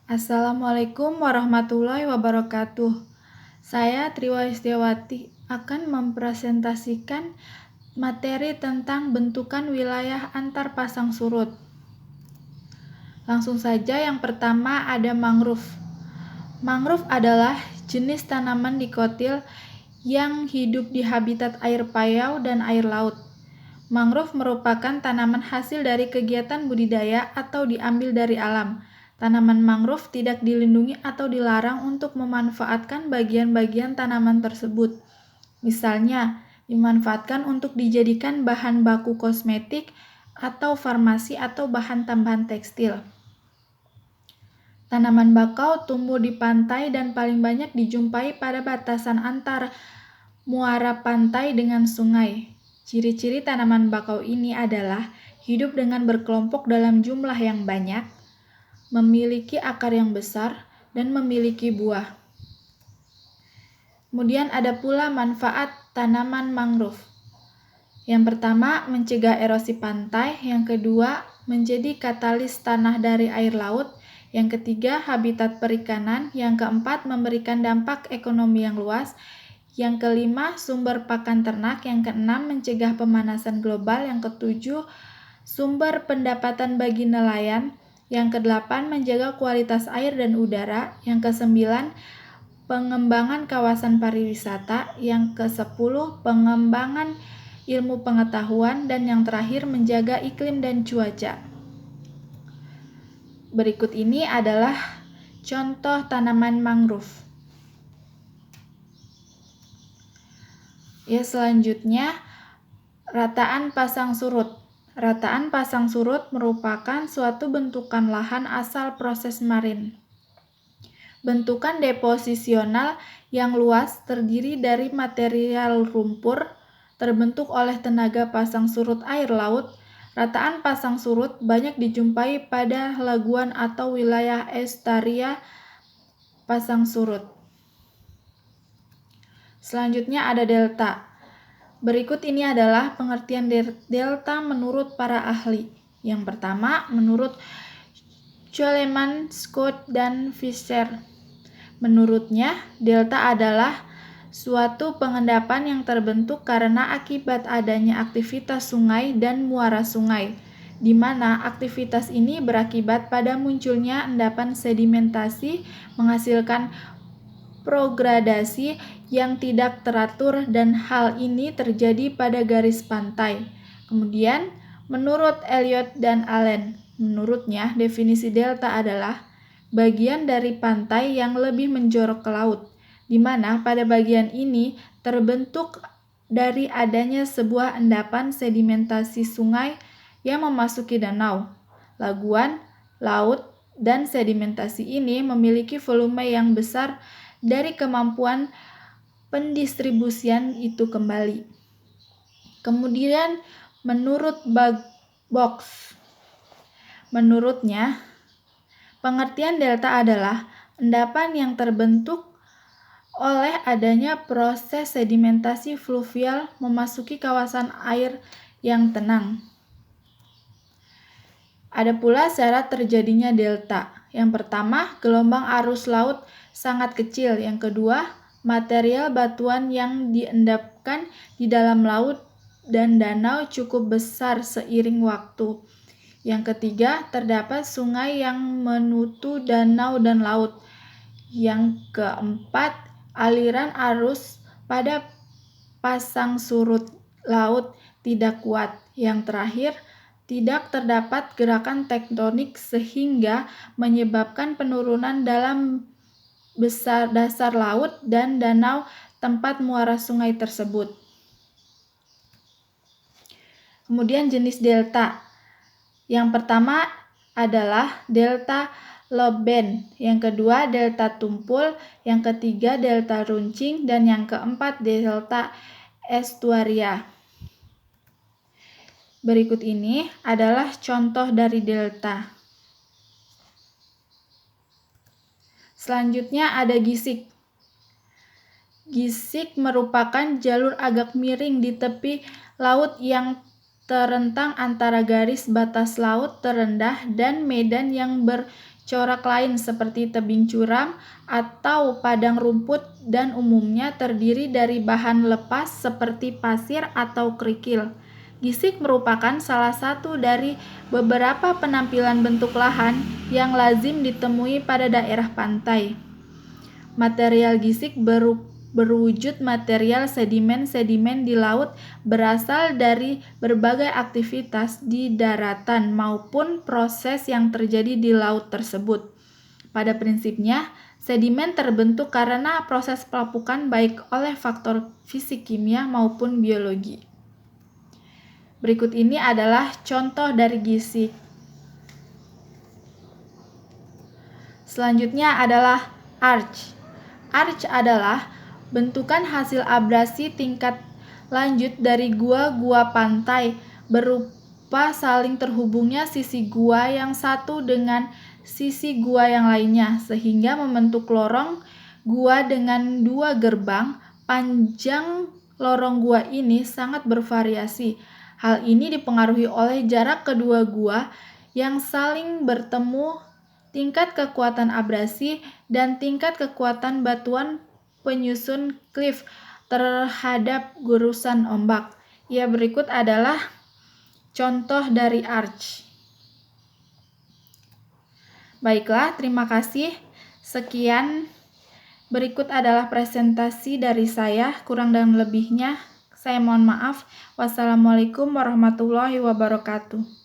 Assalamualaikum warahmatullahi wabarakatuh. Saya Triwastiawati akan mempresentasikan materi tentang bentukan wilayah antar pasang surut. Langsung saja, yang pertama ada mangrove. Mangrove adalah jenis tanaman dikotil yang hidup di habitat air payau dan air laut. Mangrove merupakan tanaman hasil dari kegiatan budidaya atau diambil dari alam. Tanaman mangrove tidak dilindungi atau dilarang untuk memanfaatkan bagian-bagian tanaman tersebut. Misalnya, dimanfaatkan untuk dijadikan bahan baku kosmetik atau farmasi atau bahan tambahan tekstil. Tanaman bakau tumbuh di pantai dan paling banyak dijumpai pada batasan antara muara pantai dengan sungai. Ciri-ciri tanaman bakau ini adalah hidup dengan berkelompok dalam jumlah yang banyak, memiliki akar yang besar, dan memiliki buah. Kemudian ada pula manfaat tanaman mangrove. Yang pertama, mencegah erosi pantai. Yang kedua, menjadi katalis tanah dari air laut. Yang ketiga, habitat perikanan. Yang keempat, memberikan dampak ekonomi yang luas. Yang kelima, sumber pakan ternak. Yang keenam, mencegah pemanasan global. Yang ketujuh, sumber pendapatan bagi nelayan. Yang kedelapan, menjaga kualitas air dan udara. Yang kesembilan, pengembangan kawasan pariwisata. Yang kesepuluh, pengembangan ilmu pengetahuan. Dan yang terakhir, menjaga iklim dan cuaca. Berikut ini adalah contoh tanaman mangrove. Selanjutnya, rataan pasang surut. Rataan pasang surut merupakan suatu bentukan lahan asal proses marin. Bentukan deposisional yang luas terdiri dari material lumpur terbentuk oleh tenaga pasang surut air laut. Rataan pasang surut banyak dijumpai pada laguan atau wilayah estuaria pasang surut. Selanjutnya ada delta. Berikut ini adalah pengertian delta menurut para ahli. Yang pertama, menurut Coleman, Scott, dan Fisher. Menurutnya, delta adalah suatu pengendapan yang terbentuk karena akibat adanya aktivitas sungai dan muara sungai, di mana aktivitas ini berakibat pada munculnya endapan sedimentasi menghasilkan progradasi yang tidak teratur, dan hal ini terjadi pada garis pantai. Kemudian, menurut Elliot dan Allen, menurutnya definisi delta adalah bagian dari pantai yang lebih menjorok ke laut, di mana pada bagian ini terbentuk dari adanya sebuah endapan sedimentasi sungai yang memasuki danau, laguan, laut, dan sedimentasi ini memiliki volume yang besar dari kemampuan pendistribusian itu kembali. Kemudian, menurut Box, menurutnya, pengertian delta adalah endapan yang terbentuk oleh adanya proses sedimentasi fluvial memasuki kawasan air yang tenang. Ada pula syarat terjadinya delta. Yang pertama, gelombang arus laut sangat kecil. Yang kedua, material batuan yang diendapkan di dalam laut dan danau cukup besar seiring waktu. Yang ketiga, terdapat sungai yang menutu danau dan laut. Yang keempat, aliran arus pada pasang surut laut tidak kuat. Yang terakhir, tidak terdapat gerakan tektonik sehingga menyebabkan penurunan dalam dasar laut dan danau tempat muara sungai tersebut. Kemudian jenis delta. Yang pertama adalah delta Loben, yang kedua delta tumpul, yang ketiga delta runcing, dan yang keempat delta estuaria. Berikut ini adalah contoh dari delta. Selanjutnya ada gisik. Gisik merupakan jalur agak miring di tepi laut yang terentang antara garis batas laut terendah dan medan yang corak lain seperti tebing curam atau padang rumput dan umumnya terdiri dari bahan lepas seperti pasir atau kerikil. Gisik merupakan salah satu dari beberapa penampilan bentuk lahan yang lazim ditemui pada daerah pantai. Material gisik berwujud material sedimen-sedimen di laut berasal dari berbagai aktivitas di daratan maupun proses yang terjadi di laut tersebut. Pada prinsipnya, sedimen terbentuk karena proses pelapukan baik oleh faktor fisik kimia maupun biologi. Berikut ini adalah contoh dari gisik. Selanjutnya adalah arch. Arch adalah bentukan hasil abrasi tingkat lanjut dari gua-gua pantai berupa saling terhubungnya sisi gua yang satu dengan sisi gua yang lainnya sehingga membentuk lorong gua dengan dua gerbang. Panjang lorong gua ini sangat bervariasi. Hal ini dipengaruhi oleh jarak kedua gua yang saling bertemu, tingkat kekuatan abrasi, dan tingkat kekuatan batuan penyusun klif terhadap gurusan ombak. Berikut adalah contoh dari arch. Baiklah, terima kasih. Sekian. Berikut adalah presentasi dari saya. Kurang dan lebihnya saya mohon maaf. Wassalamualaikum warahmatullahi wabarakatuh.